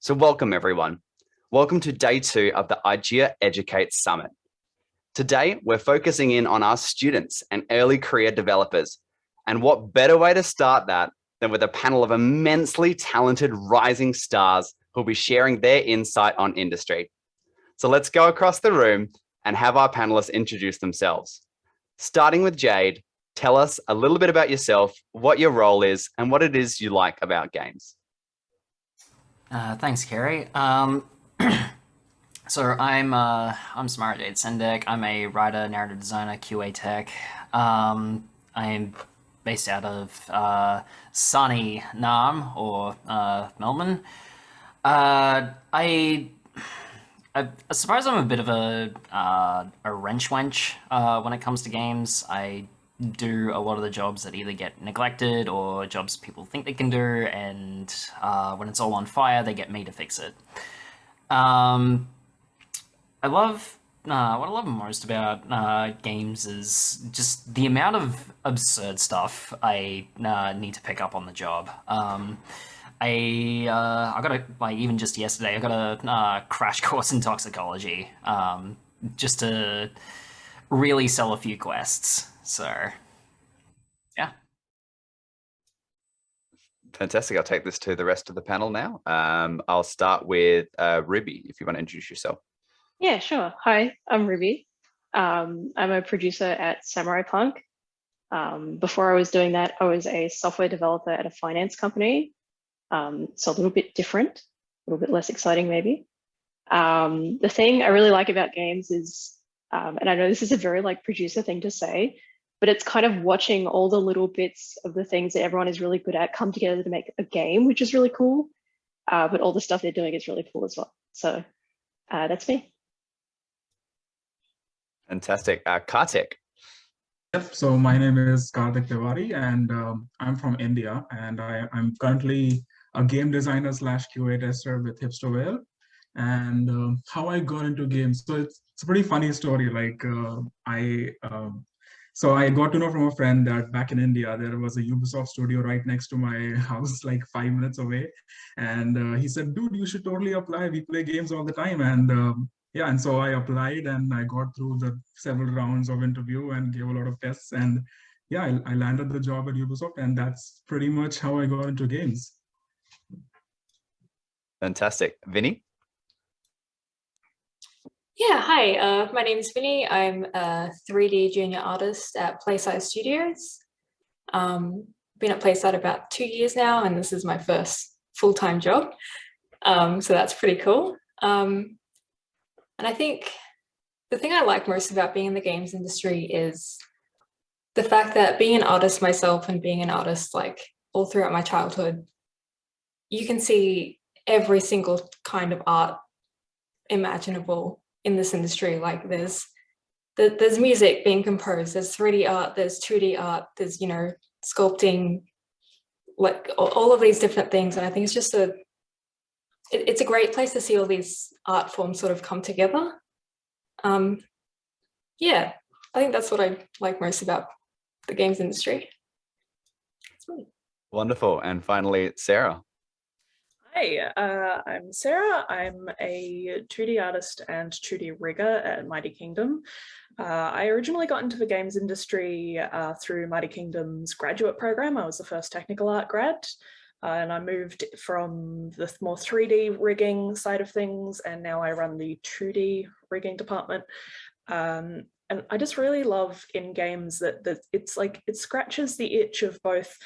So welcome everyone. Welcome to day 2 of the IGEA Educate Summit. Today, we're focusing in on our students and early career developers. And what better way to start that than with a panel of immensely talented rising stars who'll be sharing their insight on industry. So let's go across the room and have our panelists introduce themselves. Starting with Jade, tell us a little bit about yourself, what your role is, and what it is you like about games. Thanks, Ceri. So I'm Samara-Jade Sendek. I'm a writer, narrative designer, QA tech. I'm based out of sunny Nam or Melbourne. I suppose I'm a bit of a wrench wench when it comes to games. I do a lot of the jobs that either get neglected or jobs people think they can do, and when it's all on fire, they get me to fix it. I love what I love most about games is just the amount of absurd stuff I need to pick up on the job. I got even just yesterday I got a crash course in toxicology just to really sell a few quests. So yeah. Fantastic. I'll take this to the rest of the panel now. I'll start with Ruby, if you want to introduce yourself. Yeah, sure. Hi, I'm Ruby. I'm a producer at Samurai Punk. Before I was doing that, I was a software developer at a finance company. So a little bit different, a little bit less exciting maybe. The thing I really like about games is, and I know this is a very producer thing to say, but it's kind of watching all the little bits of the things that everyone is really good at come together to make a game, which is really cool. But all the stuff they're doing is really cool as well. So that's me. Fantastic. Kartik. Yep. So my name is Kartik Tiwari, and I'm from India, and I'm currently a game designer slash QA tester with Hipsterware. And how I got into games, so it's a pretty funny story. So I got to know from a friend that back in India there was a Ubisoft studio right next to my house, like 5 minutes away, and he said, "Dude, you should totally apply. We play games all the time." And yeah, and so I applied and I got through the several rounds of interview and gave a lot of tests, and yeah, I landed the job at Ubisoft, and that's pretty much how I got into games. Fantastic. Vinnie? Yeah, hi, my name is Vinnie. I'm a 3D junior artist at Playside Studios. Been at Playside about 2 years now, and this is my first full-time job. So that's pretty cool. And I think the thing I like most about being in the games industry is the fact that being an artist myself and being an artist all throughout my childhood, you can see every single kind of art imaginable in this industry. Like there's music being composed, there's 3D art, there's 2D art, there's, sculpting, all of these different things. And I think it's just it's a great place to see all these art forms sort of come together. Yeah, I think that's what I like most about the games industry. Wonderful. And finally, Sarah. Hi, I'm Sarah. I'm a 2D artist and 2D rigger at Mighty Kingdom. I originally got into the games industry through Mighty Kingdom's graduate program. I was the first technical art grad. And I moved from the more 3D rigging side of things, and now I run the 2D rigging department. And I just really love in games that it's it scratches the itch of both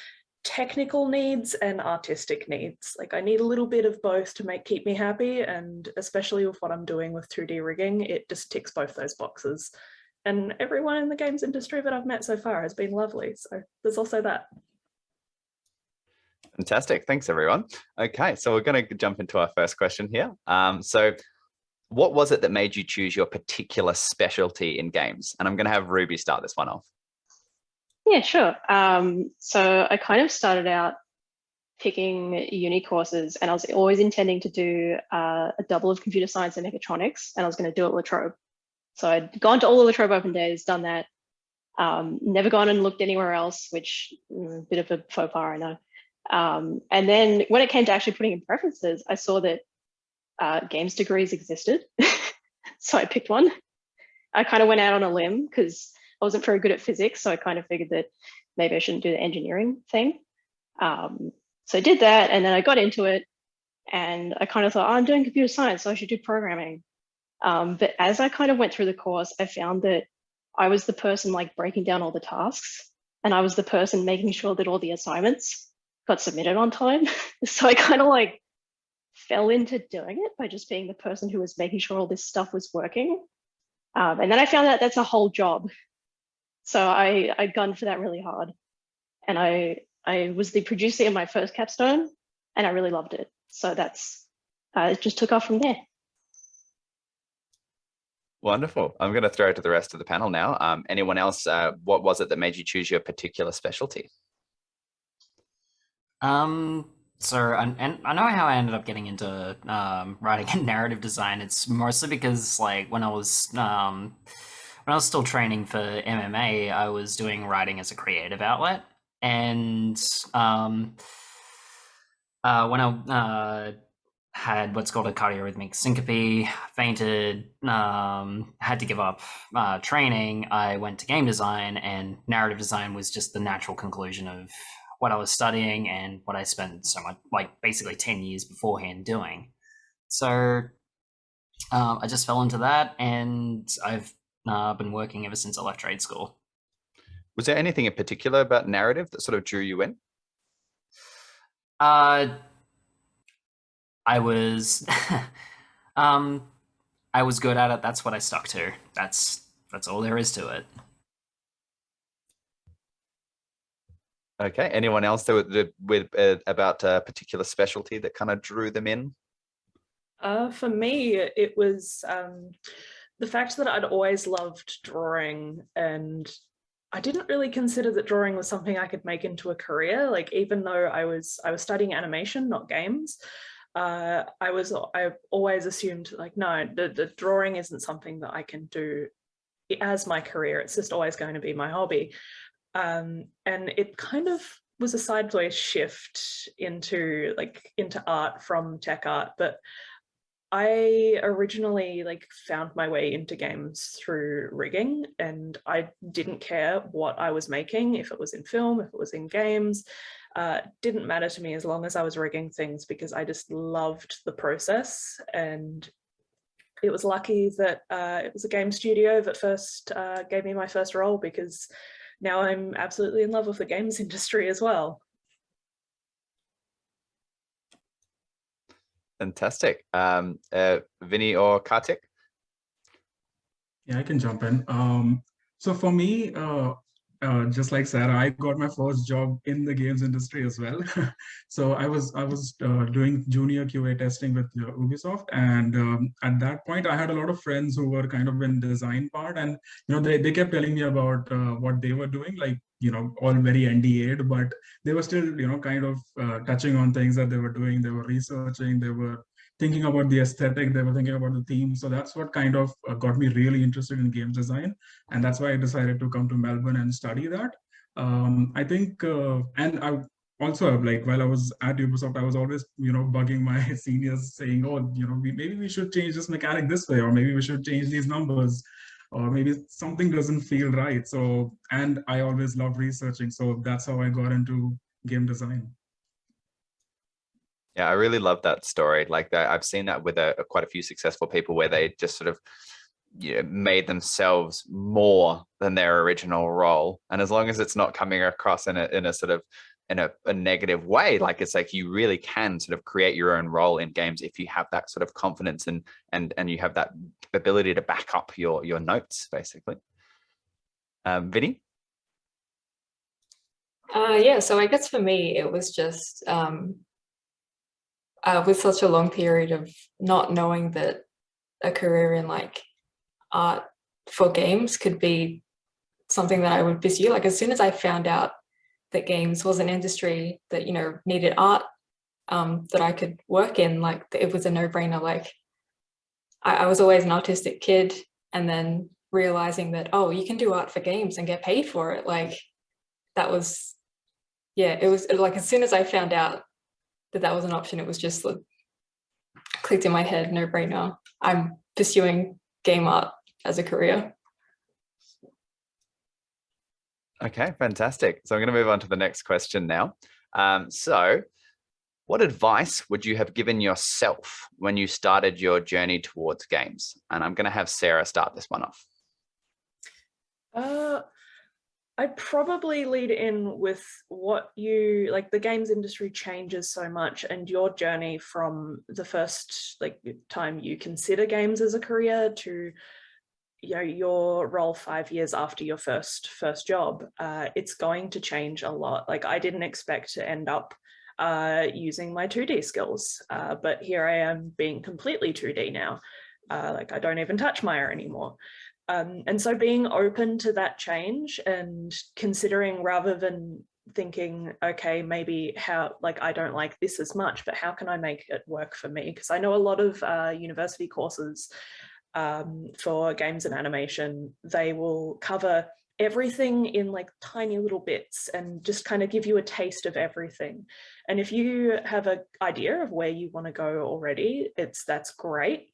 technical needs and artistic needs. I need a little bit of both to keep me happy, and especially with what I'm doing with 2D rigging, it just ticks both those boxes. And everyone in the games industry that I've met so far has been lovely. So there's also that. Fantastic. Thanks, everyone. Okay, so we're going to jump into our first question here. So what was it that made you choose your particular specialty in games? And I'm going to have Ruby start this one off. Yeah, sure. So I kind of started out picking uni courses, and I was always intending to do a double of computer science and mechatronics, and I was going to do it at La Trobe. So I'd gone to all the La Trobe open days, done that, never gone and looked anywhere else, which a bit of a faux pas, I know. And then when it came to actually putting in preferences, I saw that games degrees existed. So I picked one. I kind of went out on a limb because I wasn't very good at physics. So I kind of figured that maybe I shouldn't do the engineering thing. So I did that, and then I got into it, and I kind of thought, oh, I'm doing computer science, so I should do programming. But as I kind of went through the course, I found that I was the person like breaking down all the tasks, and I was the person making sure that all the assignments got submitted on time. So I kind of like fell into doing it by just being the person who was making sure all this stuff was working. And then I found out that's a whole job. So I gunned for that really hard. And I was the producer in my first capstone, and I really loved it. So that's, it just took off from there. Wonderful. I'm going to throw it to the rest of the panel now. Anyone else, what was it that made you choose your particular specialty? So and I know how I ended up getting into writing and narrative design. It's mostly because like when I was still training for MMA, I was doing writing as a creative outlet, and when I had what's called a cardiorhythmic syncope, fainted, had to give up training, I went to game design, and narrative design was just the natural conclusion of what I was studying and what I spent so much, like basically 10 years beforehand doing. So I just fell into that, and I've been working ever since I left trade school. Was there anything in particular about narrative that sort of drew you in? I was I was good at it. That's what I stuck to. That's all there is to it. Okay. Anyone else that with about a particular specialty that kind of drew them in? For me, it was the fact that I'd always loved drawing, and I didn't really consider that drawing was something I could make into a career. Like, even though I was studying animation, not games, I always assumed like, no, the drawing isn't something that I can do as my career. It's just always going to be my hobby. And it kind of was a sideways shift into art from tech art, but I originally found my way into games through rigging, and I didn't care what I was making, if it was in film, if it was in games. Didn't matter to me as long as I was rigging things, because I just loved the process. And it was lucky that it was a game studio that first gave me my first role, because now I'm absolutely in love with the games industry as well. Fantastic. Vinnie or Kartik? Yeah, I can jump in. So for me, just like Sarah, I got my first job in the games industry as well. So I was doing junior QA testing with Ubisoft, and at that point, I had a lot of friends who were kind of in design part, and they kept telling me about what they were doing, all very NDA'd, but they were still kind of touching on things that they were doing. They were researching, they were thinking about the aesthetic, they were thinking about the theme. So that's what kind of got me really interested in games design. And that's why I decided to come to Melbourne and study that. I think, and I also, while I was at Ubisoft, I was always, bugging my seniors saying, oh, maybe we should change this mechanic this way, or maybe we should change these numbers, or maybe something doesn't feel right. So, and I always loved researching. So that's how I got into game design. Yeah, I really love that story. Like that, I've seen that with quite a few successful people where they just sort of made themselves more than their original role. And as long as it's not coming across in a sort of a negative way, it's like you really can sort of create your own role in games if you have that sort of confidence and you have that ability to back up your notes, basically. Vinnie? Yeah, so I guess for me, it was just with such a long period of not knowing that a career in art for games could be something that I would pursue. As soon as I found out that games was an industry that needed art that I could work in, it was a no-brainer. I was always an artistic kid, and then realizing that, oh, you can do art for games and get paid for it, that was, yeah, it was as soon as I found out that was an option, it was just clicked in my head, no brainer. I'm pursuing game art as a career. Okay, fantastic. So I'm going to move on to the next question now. So what advice would you have given yourself when you started your journey towards games? And I'm going to have Sarah start this one off. I'd probably lead in with what you like. The games industry changes so much, and your journey from the first time you consider games as a career to your role 5 years after your first job, it's going to change a lot. Like, I didn't expect to end up using my 2D skills, but here I am being completely 2D now. Like, I don't even touch Maya anymore. And so being open to that change and considering, rather than thinking, okay, maybe I don't like this as much, but how can I make it work for me? Because I know a lot of university courses for games and animation, they will cover everything in like tiny little bits and just kind of give you a taste of everything. And if you have an idea of where you want to go already, that's great.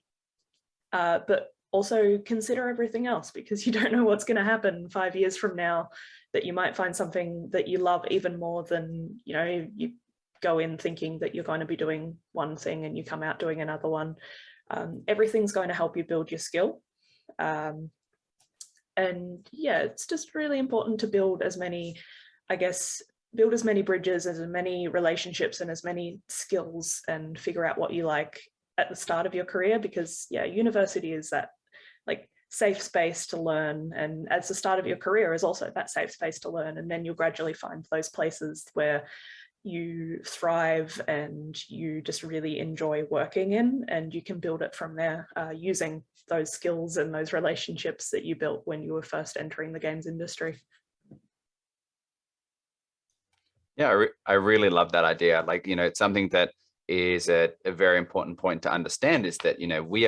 But also consider everything else, because you don't know what's going to happen 5 years from now, that you might find something that you love even more than, you go in thinking that you're going to be doing one thing and you come out doing another one. Everything's going to help you build your skill. And yeah, it's just really important to build as many bridges, as many relationships and as many skills, and figure out what you like at the start of your career, because yeah, university is that like safe space to learn, and as the start of your career is also that safe space to learn, and then you'll gradually find those places where you thrive and you just really enjoy working in, and you can build it from there using those skills and those relationships that you built when you were first entering the games industry. Yeah, I really love that idea. Like, it's something that is a very important point to understand, is that, we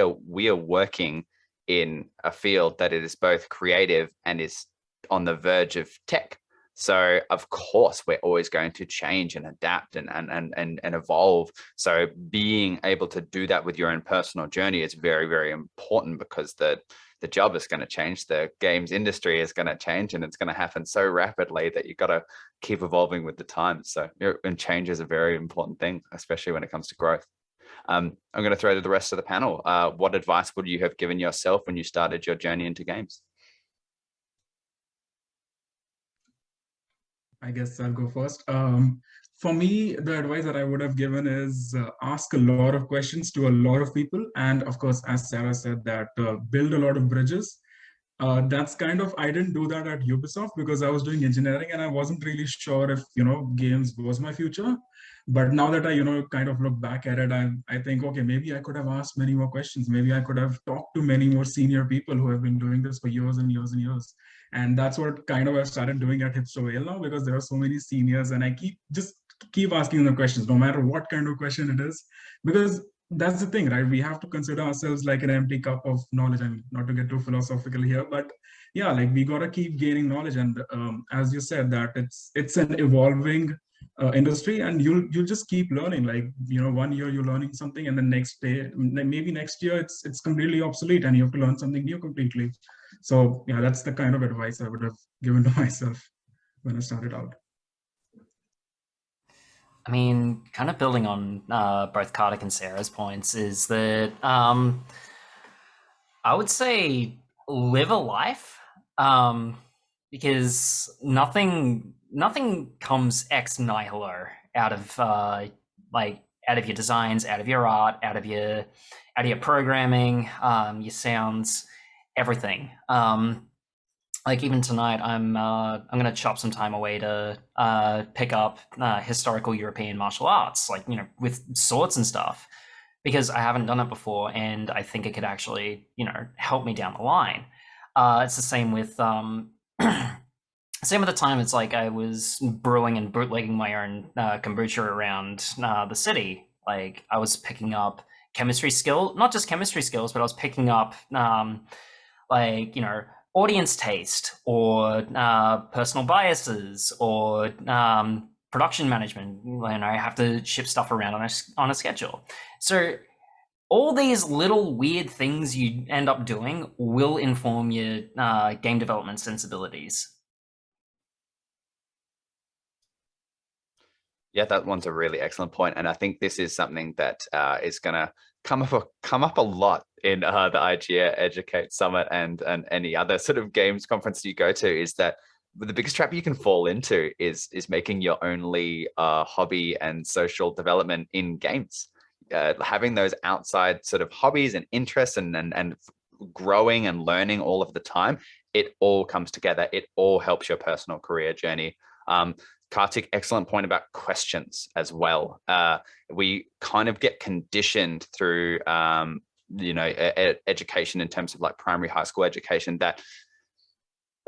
are working in a field that it is both creative and is on the verge of tech. So of course we're always going to change and adapt and evolve. So being able to do that with your own personal journey is very, very important, because the job is going to change, the games industry is going to change, and it's going to happen so rapidly that you've got to keep evolving with the times. So, and change is a very important thing, especially when it comes to growth. I'm going to throw to the rest of the panel. What advice would you have given yourself when you started your journey into games? I guess I'll go first. For me, the advice that I would have given is ask a lot of questions to a lot of people. And of course, as Sarah said, that build a lot of bridges. That's kind of, I didn't do that at Ubisoft because I was doing engineering and I wasn't really sure if, games was my future. But now that I, kind of look back at it, I think, okay, maybe I could have asked many more questions. Maybe I could have talked to many more senior people who have been doing this for years and years and years. And that's what kind of I started doing at Hipster Whale now, because there are so many seniors and I keep asking them questions, no matter what kind of question it is, because that's the thing, right? We have to consider ourselves like an empty cup of knowledge, and not to get too philosophical here, but yeah, like we got to keep gaining knowledge. And as you said, that it's an evolving industry, and you'll just keep learning. Like, 1 year you're learning something, and the next day, maybe next year it's completely obsolete and you have to learn something new completely. So yeah, that's the kind of advice I would have given to myself when I started out. I mean, kind of building on both Kartik and Sarah's points, is that I would say live a life, because nothing comes ex nihilo out of out of your designs, out of your art, out of your programming, your sounds, everything. Like even tonight, I'm gonna chop some time away to pick up historical European martial arts, like with swords and stuff, because I haven't done it before, and I think it could actually help me down the line. It's the same with the time. It's like I was brewing and bootlegging my own kombucha around the city. Like I was picking up chemistry skill, not just chemistry skills, but I was picking up audience taste, or personal biases, or production management when I have to ship stuff around on a schedule. So all these little weird things you end up doing will inform your game development sensibilities. Yeah, that one's a really excellent point, and I think this is something that is going to come up a lot in the IGEA Educate Summit and any other sort of games conference you go to. Is that the biggest trap you can fall into is making your only hobby and social development in games. Having those outside sort of hobbies and interests and growing and learning all of the time, it all comes together. It all helps your personal career journey. Kartik, excellent point about questions as well. We kind of get conditioned through, education in terms of like primary, high school education, that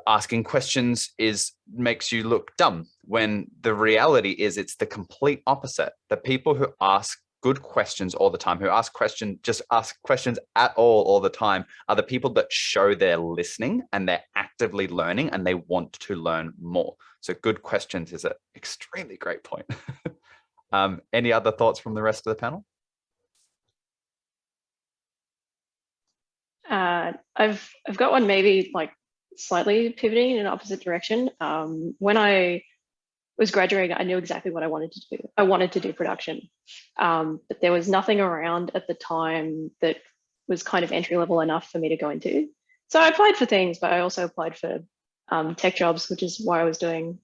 asking questions makes you look dumb, when the reality is it's the complete opposite. The people who ask good questions all the time, who ask questions at all the time, are the people that show they're listening and they're actively learning and they want to learn more. So good questions is an extremely great point. Any other thoughts from the rest of the panel? I've got one, maybe like slightly pivoting in an opposite direction. When I was graduating, I knew exactly what I wanted to do. I wanted to do production, but there was nothing around at the time that was kind of entry level enough for me to go into. So I applied for things, but I also applied for tech jobs, which is why I was doing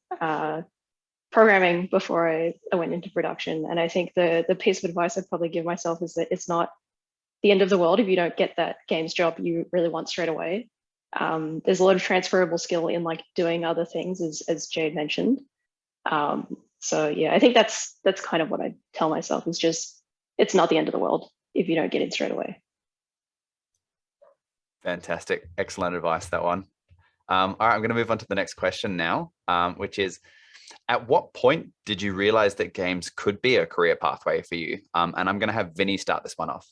programming before I went into production. And I think the piece of advice I'd probably give myself is that it's not the end of the world if you don't get that games job you really want straight away. There's a lot of transferable skill in like doing other things, as Jade mentioned. So yeah, I think that's kind of what I tell myself, is just, it's not the end of the world if you don't get in straight away. Fantastic. Excellent advice, that one. All right, I'm going to move on to the next question now, which is, at what point did you realize that games could be a career pathway for you? And I'm going to have Vinnie start this one off.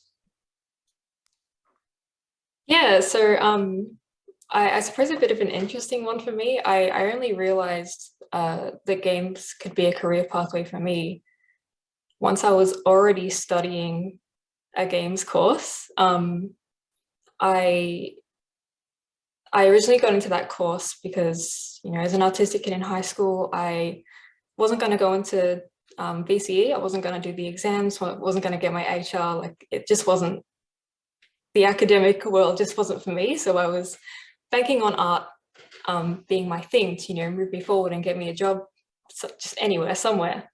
Yeah, so I suppose a bit of an interesting one for me. I only realized that games could be a career pathway for me once I was already studying a games course. I originally got into that course because, as an artistic kid in high school, I wasn't going to go into VCE. I wasn't going to do the exams. I wasn't going to get my HR. Like, it just wasn't, the academic world just wasn't for me. So I was banking on art being my thing to, move me forward and get me a job, just anywhere, somewhere.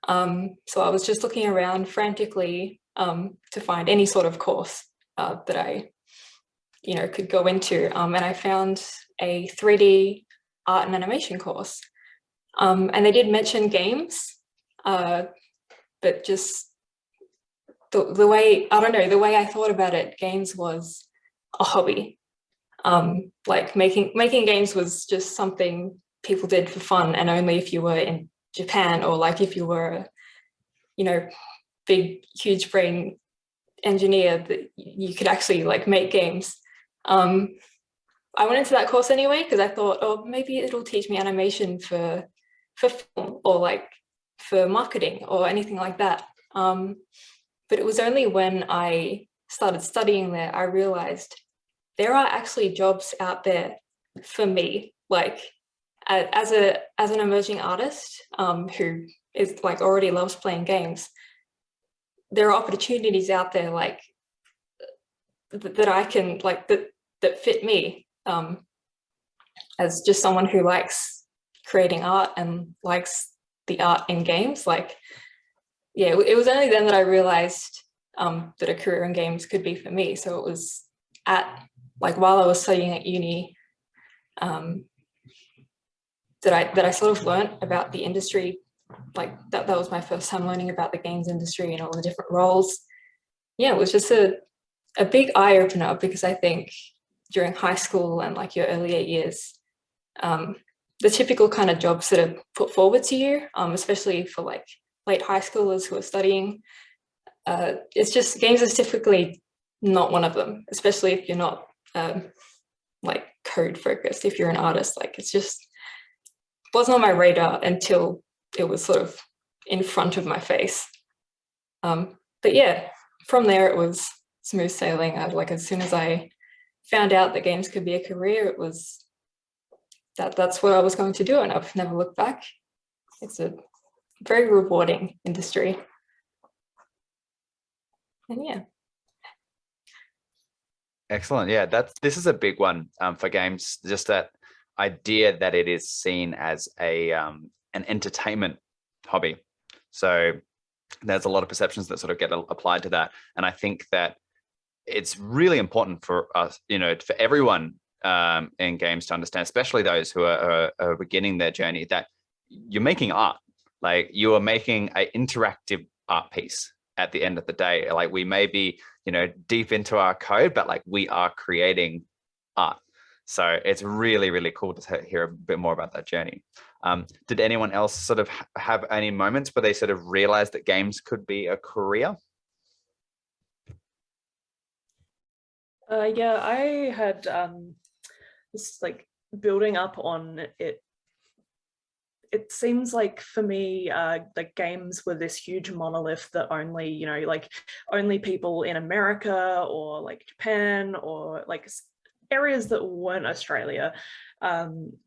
So I was just looking around frantically to find any sort of course that I could go into. And I found a 3D art and animation course. And they did mention games, but just the way, I don't know, the way I thought about it, games was a hobby. Like making games was just something people did for fun, and only if you were in Japan, or like if you were, big, huge brain engineer, that you could actually like make games. I went into that course anyway because I thought, oh, maybe it'll teach me animation for film, or like for marketing or anything like that. But it was only when I started studying there, I realized there are actually jobs out there for me, like as an emerging artist who is like already loves playing games. There are opportunities out there like that I can like that fit me as just someone who likes creating art and likes the art in games. Like, yeah, it was only then that I realized that a career in games could be for me. So it was while I was studying at uni that I sort of learned about the industry. Like that was my first time learning about the games industry and all the different roles. Yeah, it was just a big eye opener, because I think during high school and like your earlier years, the typical kind of jobs that are put forward to you, especially for like late high schoolers who are studying, it's just games is typically not one of them, especially if you're not like code focused. If you're an artist, like it's just wasn't on my radar until it was sort of in front of my face. But yeah, from there it was smooth sailing. As soon as I found out that games could be a career, it was that's what I was going to do, and I've never looked back. It's a very rewarding industry. And yeah. Excellent. Yeah, this is a big one for games. Just that idea that it is seen as an entertainment hobby. So there's a lot of perceptions that sort of get applied to that, and I think that it's really important for us, for everyone in games to understand, especially those who are beginning their journey, that you're making art. Like, you are making an interactive art piece at the end of the day. Like, we may be, deep into our code, but like, we are creating art. So it's really, really cool to hear a bit more about that journey. Did anyone else sort of have any moments where they sort of realized that games could be a career? Yeah, I had this, like, building up on it. It seems like, for me, like, games were this huge monolith that only, only people in America or like Japan or like areas that weren't Australia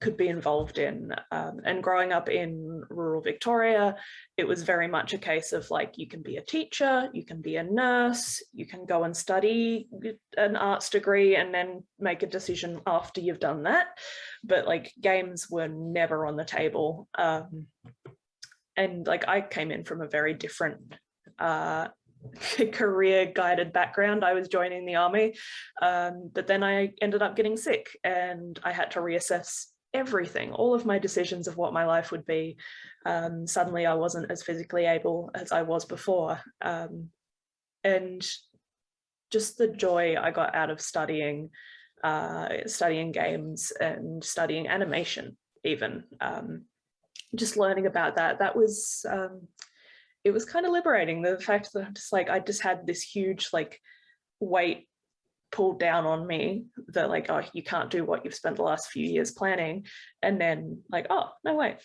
could be involved in. And growing up in rural Victoria, it was very much a case of, like, you can be a teacher, you can be a nurse, you can go and study an arts degree and then make a decision after you've done that. But like, games were never on the table. And like, I came in from a very different career guided background. I was joining the army, but then I ended up getting sick and I had to reassess everything, all of my decisions of what my life would be. Suddenly I wasn't as physically able as I was before, and just the joy I got out of studying games and studying animation, even just learning about that was it was kind of liberating. The fact that I just had this huge weight pulled down on me that oh, you can't do what you've spent the last few years planning, and then oh no, wait,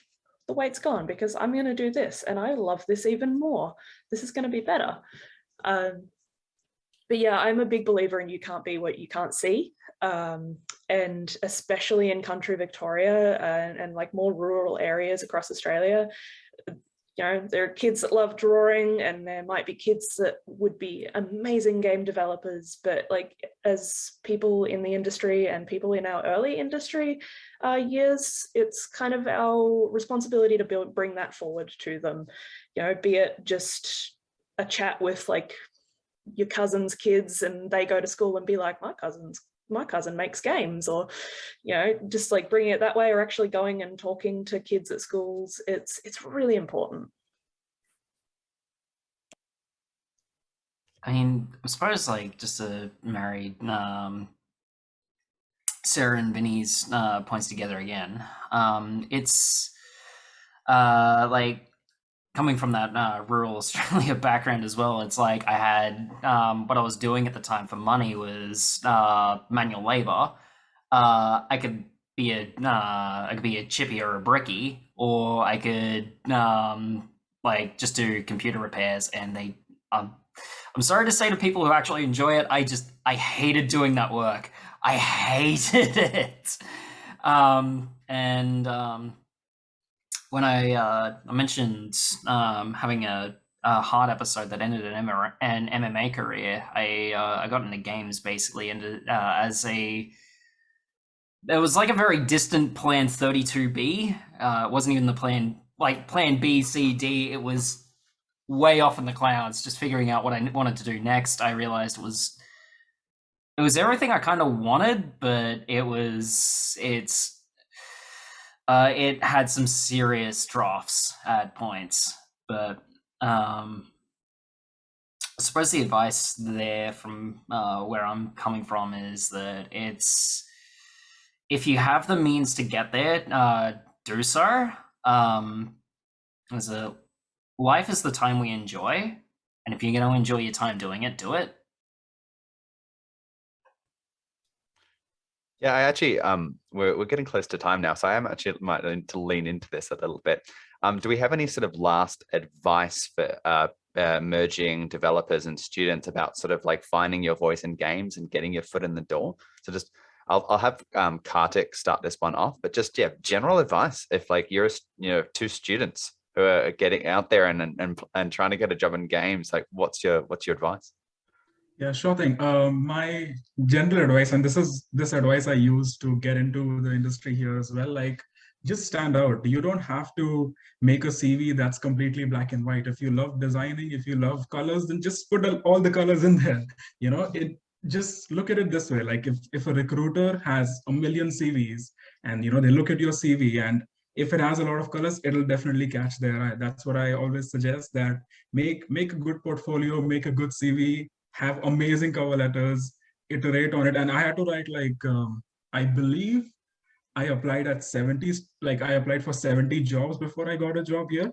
the weight's gone because I'm going to do this and I love this even more. This is going to be better. But yeah, I'm a big believer in you can't be what you can't see, and especially in country Victoria and like more rural areas across Australia. There are kids that love drawing and there might be kids that would be amazing game developers, but as people in the industry and people in our early industry years, it's kind of our responsibility to bring that forward to them, be it just a chat with your cousin's kids and they go to school and be like, my cousin makes games, or just bringing it that way, or actually going and talking to kids at schools. It's really important. I mean, as far as just to marry Sarah and Vinnie's points together again, it's coming from that rural Australia background as well. It's I had what I was doing at the time for money was manual labor. I could be a chippy or a bricky, or I could just do computer repairs. And they I'm sorry to say to people who actually enjoy it, I hated doing that work. I hated it. When I mentioned having a hard episode that ended an MMA career, I got into games basically, and it was a very distant plan 32B. It wasn't even the plan B, C, D. It was way off in the clouds, just figuring out what I wanted to do next. I realized it was everything I kind of wanted, but it had some serious drafts at points. But I suppose the advice there from where I'm coming from is that if you have the means to get there, do so. Life is the time we enjoy, and if you're going to enjoy your time doing it, do it. Yeah, I actually, we're getting close to time now, so I might need to lean into this a little bit. Do we have any sort of last advice for merging developers and students about sort of like finding your voice in games and getting your foot in the door. So just, I'll have Kartik start this one off, but just, yeah, general advice. If like you're, two students who are getting out there and trying to get a job in games, like what's your advice? Yeah, sure thing. My general advice, and this advice I use to get into the industry here as well, like just stand out. You don't have to make a CV that's completely black and white. If you love designing, if you love colors, then just put all the colors in there. Just look at it this way. Like if a recruiter has a million CVs and, they look at your CV, and if it has a lot of colors, it'll definitely catch their eye. That's what I always suggest, that make a good portfolio, make a good CV, have amazing cover letters, iterate on it. And I had to write I believe I applied at 70, like I applied for 70 jobs before I got a job here.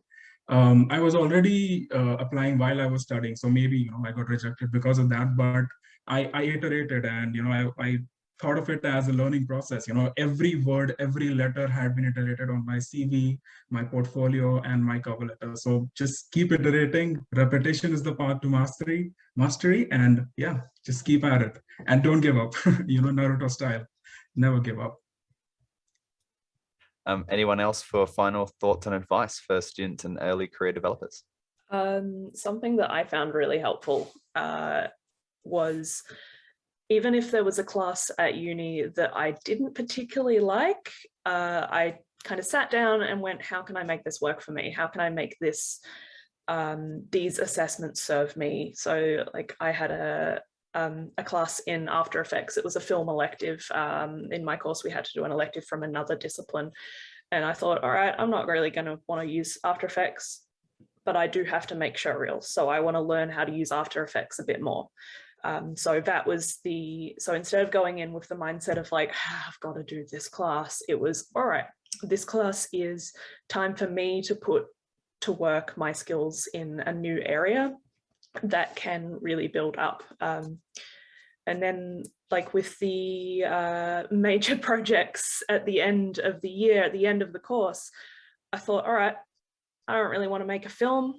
I was already applying while I was studying. So maybe, I got rejected because of that, but I iterated, and, I thought of it as a learning process. Every word, every letter had been iterated on my CV, my portfolio, and my cover letter. So just keep iterating. Repetition is the path to mastery. And yeah, just keep at it and don't give up, Naruto style, never give up. Anyone else for final thoughts and advice for students and early career developers? Something that I found really helpful was, even if there was a class at uni that I didn't particularly like, I kind of sat down and went, how can I make this work for me? How can I make this, these assessments serve me? So like I had a class in After Effects. It was a film elective. In my course, we had to do an elective from another discipline. And I thought, all right, I'm not really going to want to use After Effects, but I do have to make showreels. So I want to learn how to use After Effects a bit more. So that was so instead of going in with the mindset of like, I've got to do this class, it was, all right, this class is time for me to put to work my skills in a new area that can really build up. And then like with the major projects at the end of the year, at the end of the course, I thought, all right, I don't really want to make a film.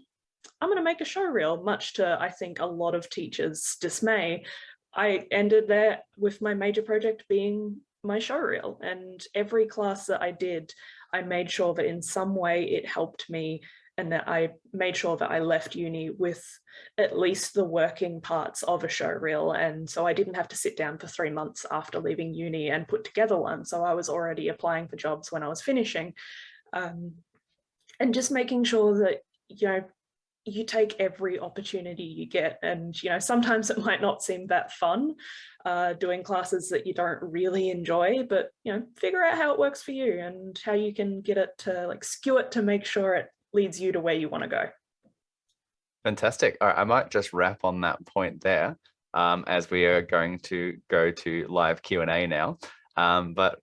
I'm going to make a show reel, much to, I think, a lot of teachers' dismay. I ended there with my major project being my show reel. And every class that I did, I made sure that in some way it helped me, and that I made sure that I left uni with at least the working parts of a show reel. And so I didn't have to sit down for 3 months after leaving uni and put together one. So I was already applying for jobs when I was finishing. And just making sure that, you take every opportunity you get. And, sometimes it might not seem that fun doing classes that you don't really enjoy, but, figure out how it works for you and how you can get it to like skew it to make sure it leads you to where you want to go. Fantastic. All right, I might just wrap on that point there, as we are going to go to live Q&A now. But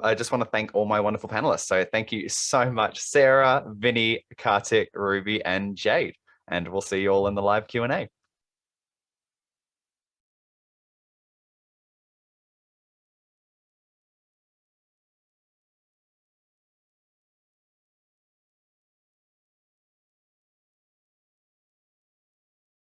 I just want to thank all my wonderful panelists. So thank you so much, Sarah, Vinnie, Kartik, Ruby, and Jade. And we'll see you all in the live Q&A.